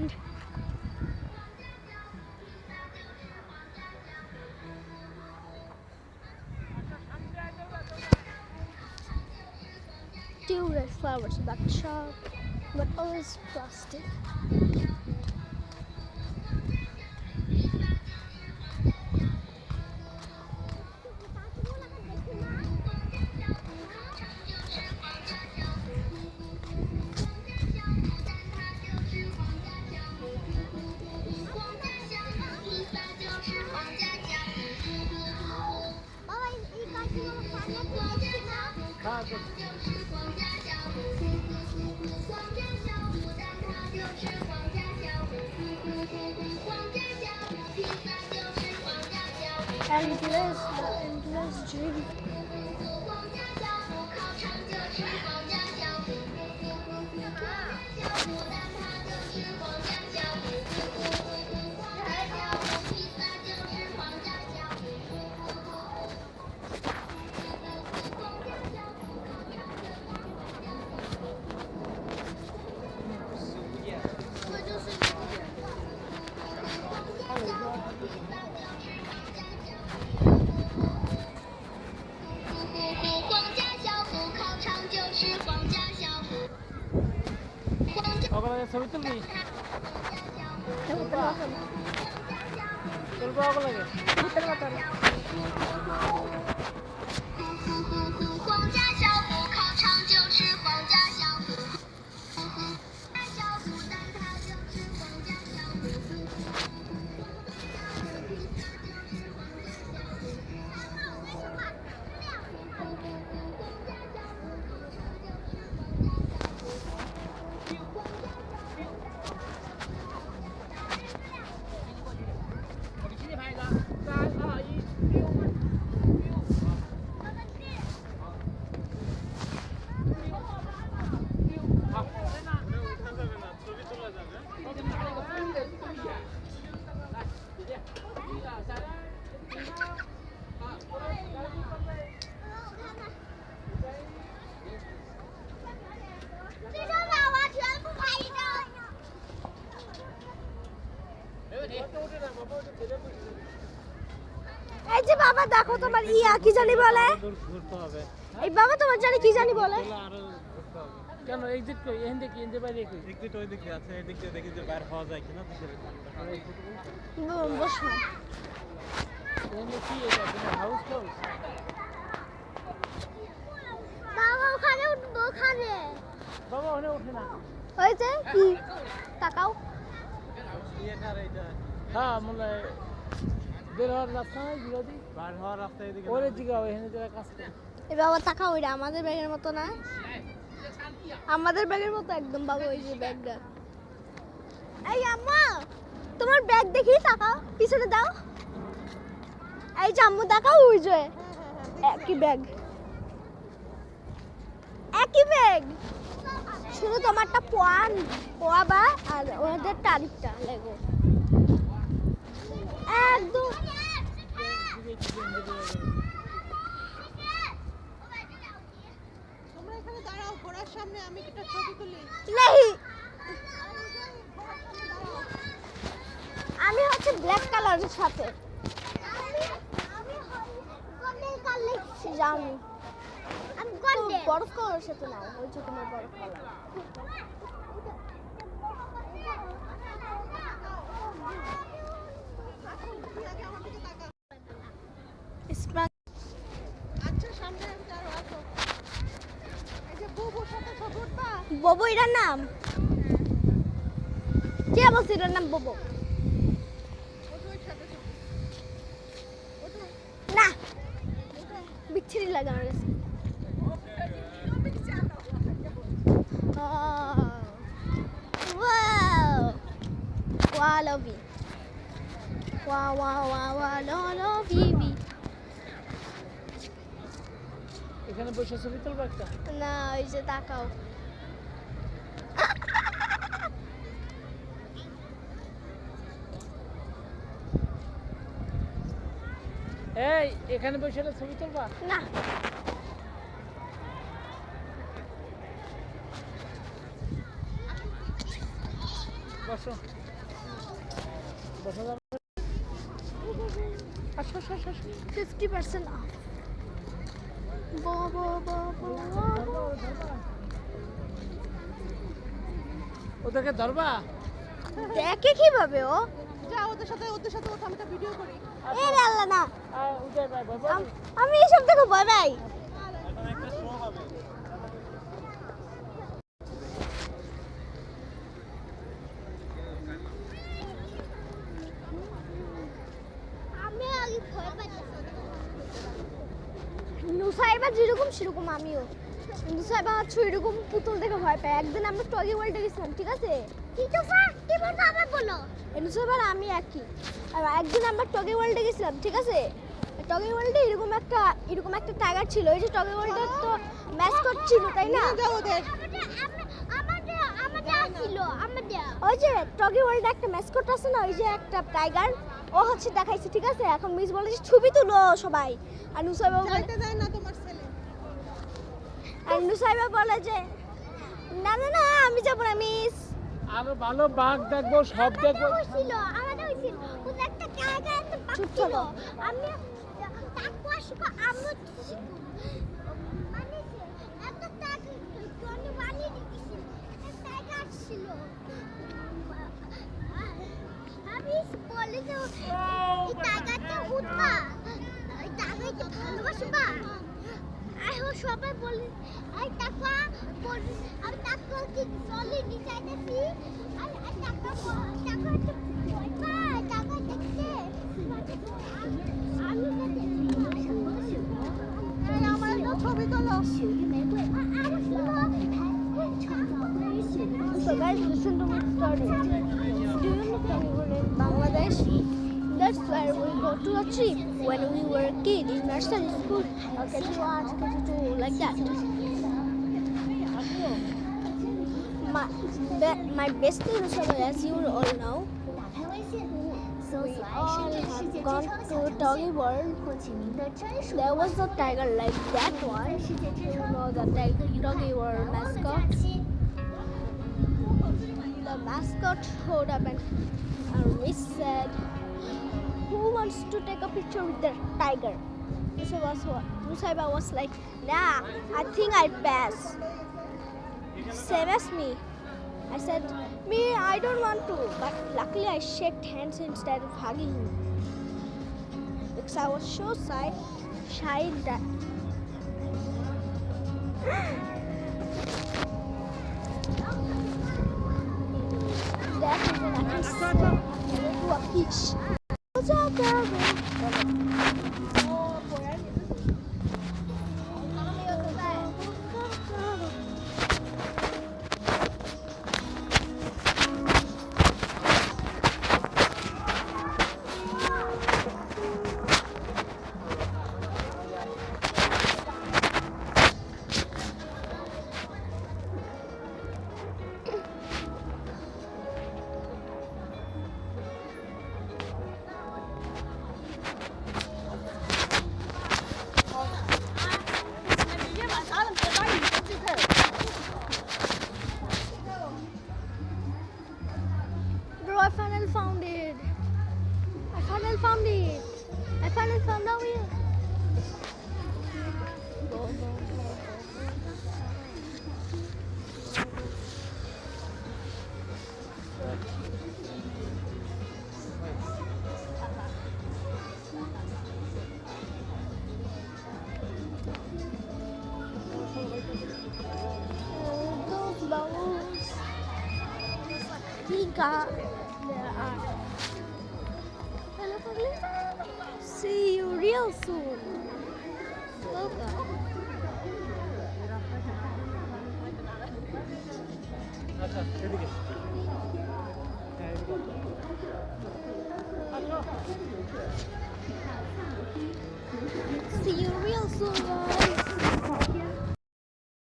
sand. Two red flowers in that shop, but all is plastic. Endless dream. ছবি তুলবি তুলবো লাগে ভূতের মতন এই যে বাবা দেখো তোমার ইয়া কি জানি বলে এই বাবা তোমার জানি কি জানি বলে কেন এক্সিট কই এখান থেকে ইনজে বাইরে কই এক্সিট ওই দিকে আছে এই দিকে দেখি যে বাইরে হওয়া যায় কিনা বসো এখানে কি এটা হাউস ক্লোজ বাবা ওখানে উঠবো ওখানে বাবা ওখানে ওঠে না হয়েছে কি তাকাও হ্যাঁ মনে বের হওয়ার রাস্তা নাই বিরোধী বার হওয়ার রাস্তা এদিকে ওরে জিগাও এখানে যারা কাজ করে এই বাবা তাকাও ওইটা আমাদের ব্যাগের মতো না আমাদের ব্যাগের মতো একদম বাবা ওই যে ব্যাগটা এই আম্মা তোমার ব্যাগ দেখি তাকাও পিছনে দাও এই যে আম্মু তাকাও ওই যে একই ব্যাগ শুধু তোমারটা পোয়া বা আর ওদের তারিখটা লেগো একদম তোমরা এখানে দাঁড়াও ঘোড়ার সামনে আমি একটা ছবি তুলি নেই আমি হচ্ছে ব্ল্যাক কালারের সাথে জানি আমি বরফ কালারের সাথে না ওই যে তোমার বরফ কালার আচ্ছা সামনে আমি দাঁড়াও আসো এই যে বুবুর সাথে ছবি উঠবা ববো এটার নাম কে বলছে এটার নাম ববো ওর সাথে ছবি ওঠো না বিচ্ছিরি লাগে আমার কাছে Wow, lovey. Wow, lovey. এখানে বসে ছবি তুলবো একটা না ওই যে তাকাও এই এখানে বসে ছবি তুলবা না বস আসো বসা যাবে আসো আসো আসো 50% off. Bo. ওদেরকে ধরবা দেখে কিভাবে ও? যা ওদের সাথে ওঠো, আমি একটা ভিডিও করি। এ আল্লাহ না। উঠে ভাই বাবা আমি এসব দেখে ভয় পাই। আমি আগে ভয় পাই। নুসাইবা যেরকম সেরকম আমিও। নুসাইবা হচ্ছে এরকম পুতুল দেখে ভয় পায়। একদিন আমরা টগি ওয়ার্ল্ডে গেছিলাম, ঠিক আছে? কি বলবো আবার বলো। নুসাইবা আর আমি একই। আর একদিন আমরা টগি ওয়ার্ল্ডে গেছিলাম, ঠিক আছে? টগি ওয়ার্ল্ডে এরকম একটা টাইগার ছিল। ওই যে টগি ওয়ার্ল্ডের তো ম্যাসকট ছিল, তাই না? নিয়ে যাও ওদের। ওই যে টগি ওয়ার্ল্ডে একটা ম্যাসকট আছে না, ওই যে একটা টাইগার, ও হচ্ছে দেখাইছে, ঠিক আছে? এখন মিস বলে যে ছবি তুলো সবাই। আর নুসাইবা যাইতে দেয় না তোমার ছেলে। আর নুসাইবা বলে যে না না না আমি যাব না মিস। আরো ভালো বাঘ দেখবো সব দেখবো ছিল আমাদের হইছিল ওদের একটা টাইগার একটা বাঘ ছিল। আমি তাকু আসিকো আমি মানে একটা টাইগার টনি বানিয়ে দিছি, একটা টাইগার ছিল। আমি বলে যে এই টাইগারটা উঠবা, এই টাইগারকে ভালোবাসবা। সবাই বলে এই টাকা আমি টাকা কি চলে নি চাইতেছি। আর টাকা টাকা দেখতে আমি আমার একটা ছবি তোলো। So guys, listen to my story. Do you know that we were in Bangladesh? That's where we go to a trip when we were a kid in nursery school. KG1, KG2, like that. My best friend, as you all know, we all have gone to Doggy World. There was a tiger like that one. You know the Doggy World mascot. The mascot showed up and Miss said, "Who wants to take a picture with the tiger?" Nusaiba was like, "Nah, I think I'd pass." Same as me. I said, "Me, I don't want to." But luckily I shook hands instead of hugging him. Because I was so shy that that is when I can say to a fish. Bro, I finally found it. I finally found out here. Those bubbles. Tika. There are. Hello, Paglisa. See you real soon. Welcome. আচ্ছা এদিকে হ্যাঁ এদিকে আসো